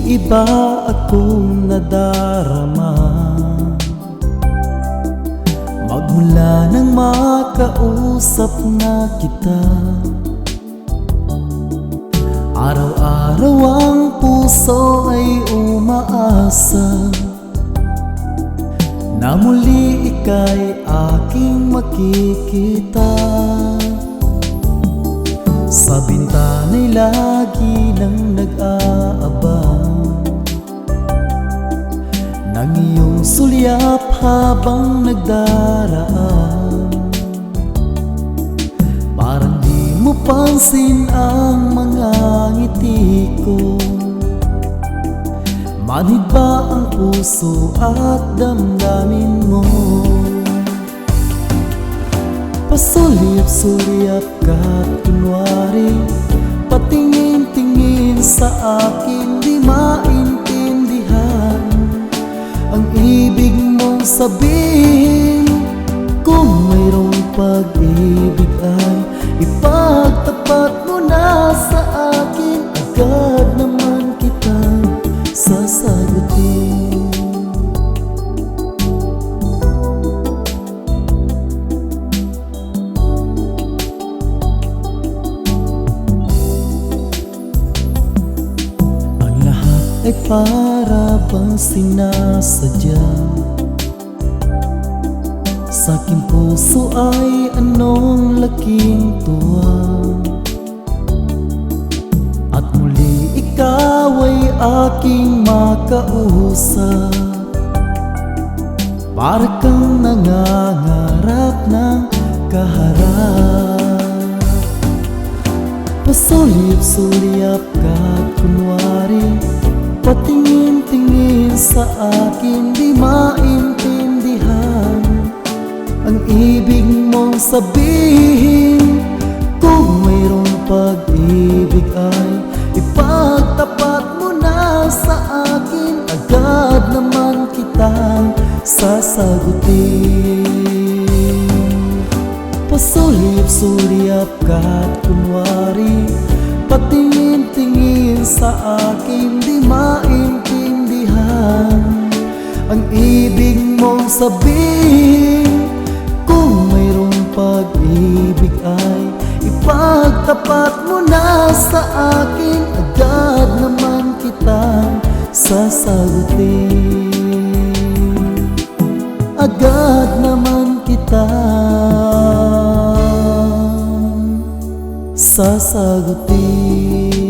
iba akong nadarama magmula nang makausap na kita. Araw-araw ang puso ay umaasa na muli ika'y aking makikita. Sa bintana'y lagi nang nag-aabang ng iyong sulyap habang nagdaraan. Parang di mo pansin ang mga ngiti ko. Manhid ba ang puso at damdamin mo? Pasuliyap-suliyap ka't kunwari patingin-tingin sa akin, di maintindihan ang ibig mong sabihin. Kung mayroong pag-ibig ay ipagtapat mo na sa akin, agad naman kitang sasagutin. Ang lahat ay para bang sinasadya. Sa aking puso ay anong laking tuwa, at muli ikaw ay aking makausap. Para kang nangangarap ng kaharap. Pasuliyap-suliyap ka't kunwari patingin-tingin sa akin, di maintindihan ang ibig mong sabihin. Kung mayroong pag-ibig ay ipagtapat mo na sa akin, agad naman kitang sasagutin. Pasuliyap-suliyap ka't kunwari patingin-tingin sa akin, di maintindihan ang ibig mong sabihin. Kung mayroong pag-ibig ay ipagtapat mo na sa akin, agad naman kitang sasagutin. Agad naman kitang sasagutin.